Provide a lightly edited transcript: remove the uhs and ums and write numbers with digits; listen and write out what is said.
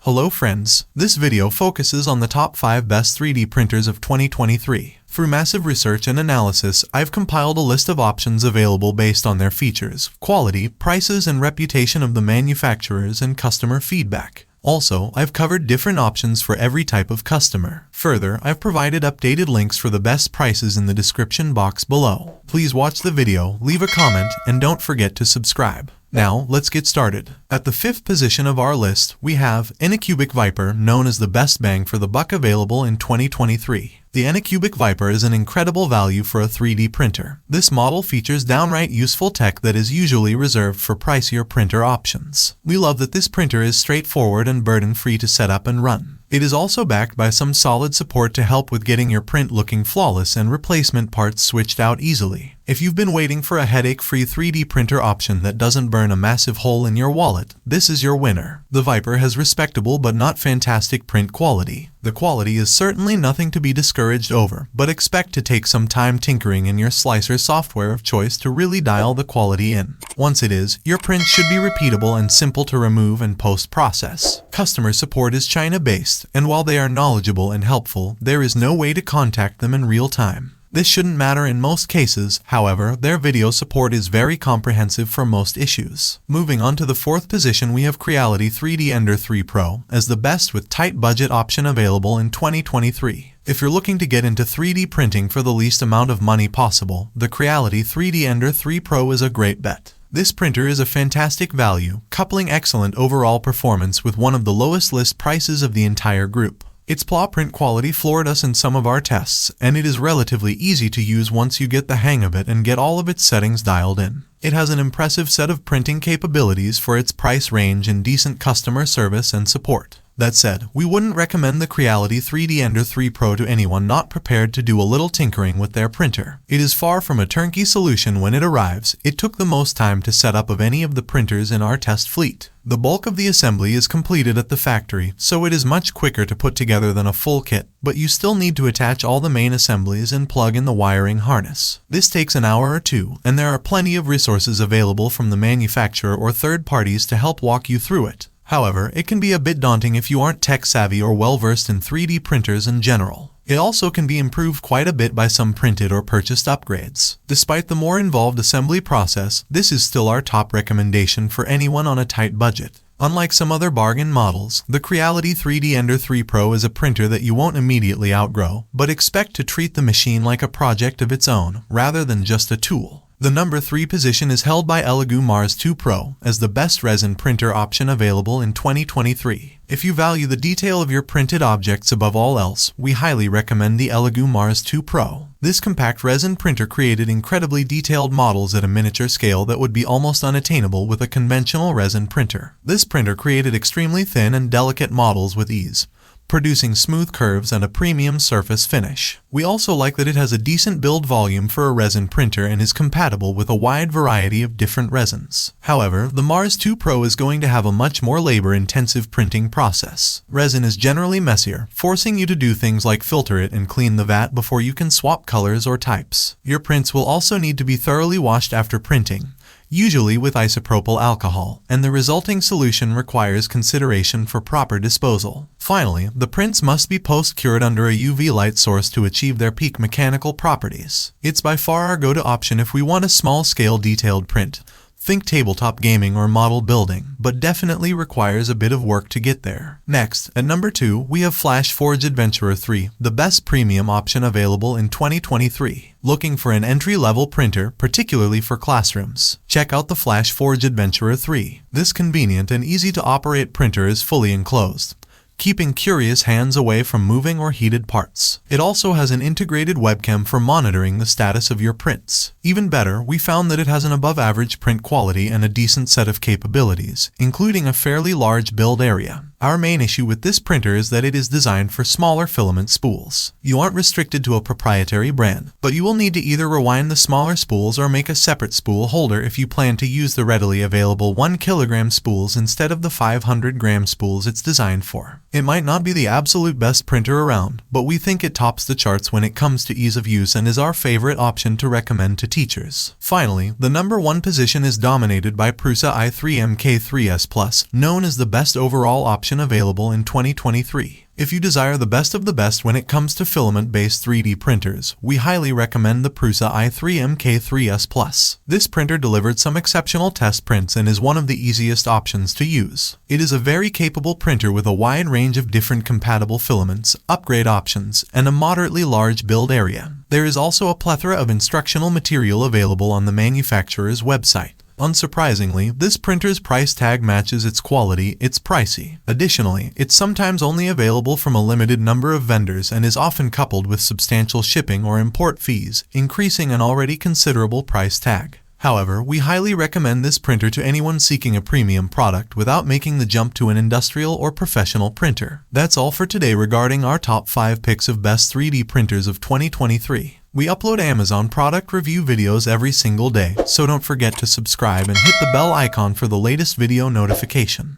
Hello friends, this video focuses on the top 5 best 3D printers of 2023. Through massive research and analysis, I've compiled a list of options available based on their features, quality, prices, and reputation of the manufacturers and customer feedback. Also, I've covered different options for every type of customer. Further, I've provided updated links for the best prices in the description box below. Please watch the video, leave a comment, and don't forget to subscribe. Now, let's get started. At the 5th position of our list, we have Anycubic Viper, known as the best bang for the buck available in 2023. The Anycubic Viper is an incredible value for a 3D printer. This model features downright useful tech that is usually reserved for pricier printer options. We love that this printer is straightforward and burden-free to set up and run. It is also backed by some solid support to help with getting your print looking flawless and replacement parts switched out easily. If you've been waiting for a headache-free 3D printer option that doesn't burn a massive hole in your wallet, this is your winner. The Viper has respectable but not fantastic print quality. The quality is certainly nothing to be discouraged over, but expect to take some time tinkering in your slicer software of choice to really dial the quality in. Once it is, your print should be repeatable and simple to remove and post-process. Customer support is China-based, and while they are knowledgeable and helpful, there is no way to contact them in real time. This shouldn't matter in most cases, however, their video support is very comprehensive for most issues. Moving on to the 4th position, we have Creality 3D Ender 3 Pro as the best with tight budget option available in 2023. If you're looking to get into 3D printing for the least amount of money possible, the Creality 3D Ender 3 Pro is a great bet. This printer is a fantastic value, coupling excellent overall performance with one of the lowest list prices of the entire group. Its paw print quality floored us in some of our tests, and it is relatively easy to use once you get the hang of it and get all of its settings dialed in. It has an impressive set of printing capabilities for its price range and decent customer service and support. That said, we wouldn't recommend the Creality 3D Ender 3 Pro to anyone not prepared to do a little tinkering with their printer. It is far from a turnkey solution when it arrives. It took the most time to set up of any of the printers in our test fleet. The bulk of the assembly is completed at the factory, so it is much quicker to put together than a full kit, but you still need to attach all the main assemblies and plug in the wiring harness. This takes an hour or two, and there are plenty of resources available from the manufacturer or third parties to help walk you through it. However, it can be a bit daunting if you aren't tech-savvy or well-versed in 3D printers in general. It also can be improved quite a bit by some printed or purchased upgrades. Despite the more involved assembly process, this is still our top recommendation for anyone on a tight budget. Unlike some other bargain models, the Creality 3D Ender 3 Pro is a printer that you won't immediately outgrow, but expect to treat the machine like a project of its own, rather than just a tool. The number 3 position is held by Elegoo Mars 2 Pro as the best resin printer option available in 2023. If you value the detail of your printed objects above all else, we highly recommend the Elegoo Mars 2 Pro. This compact resin printer created incredibly detailed models at a miniature scale that would be almost unattainable with a conventional resin printer. This printer created extremely thin and delicate models with ease, producing smooth curves and a premium surface finish. We also like that it has a decent build volume for a resin printer and is compatible with a wide variety of different resins. However, the Mars 2 Pro is going to have a much more labor-intensive printing process. Resin is generally messier, forcing you to do things like filter it and clean the vat before you can swap colors or types. Your prints will also need to be thoroughly washed after printing, usually with isopropyl alcohol, and the resulting solution requires consideration for proper disposal. Finally, the prints must be post-cured under a UV light source to achieve their peak mechanical properties. It's by far our go-to option if we want a small-scale detailed print. Think tabletop gaming or model building, but definitely requires a bit of work to get there. Next, at number 2, we have FlashForge Adventurer 3, the best premium option available in 2023. Looking for an entry-level printer, particularly for classrooms? Check out the FlashForge Adventurer 3. This convenient and easy-to-operate printer is fully enclosed, keeping curious hands away from moving or heated parts. It also has an integrated webcam for monitoring the status of your prints. Even better, we found that it has an above-average print quality and a decent set of capabilities, including a fairly large build area. Our main issue with this printer is that it is designed for smaller filament spools. You aren't restricted to a proprietary brand, but you will need to either rewind the smaller spools or make a separate spool holder if you plan to use the readily available 1 kg spools instead of the 500 gram spools it's designed for. It might not be the absolute best printer around, but we think it tops the charts when it comes to ease of use and is our favorite option to recommend to teachers. Finally, the number 1 position is dominated by Prusa i3 MK3S Plus, known as the best overall option selection available in 2023. If you desire the best of the best when it comes to filament-based 3D printers, we highly recommend the Prusa i3 MK3S Plus. This printer delivered some exceptional test prints and is one of the easiest options to use. It is a very capable printer with a wide range of different compatible filaments, upgrade options, and a moderately large build area. There is also a plethora of instructional material available on the manufacturer's website. Unsurprisingly, this printer's price tag matches its quality. It's pricey. Additionally, it's sometimes only available from a limited number of vendors and is often coupled with substantial shipping or import fees, increasing an already considerable price tag. However, we highly recommend this printer to anyone seeking a premium product without making the jump to an industrial or professional printer. That's all for today regarding our top 5 picks of best 3D printers of 2023. We upload Amazon product review videos every single day, so don't forget to subscribe and hit the bell icon for the latest video notification.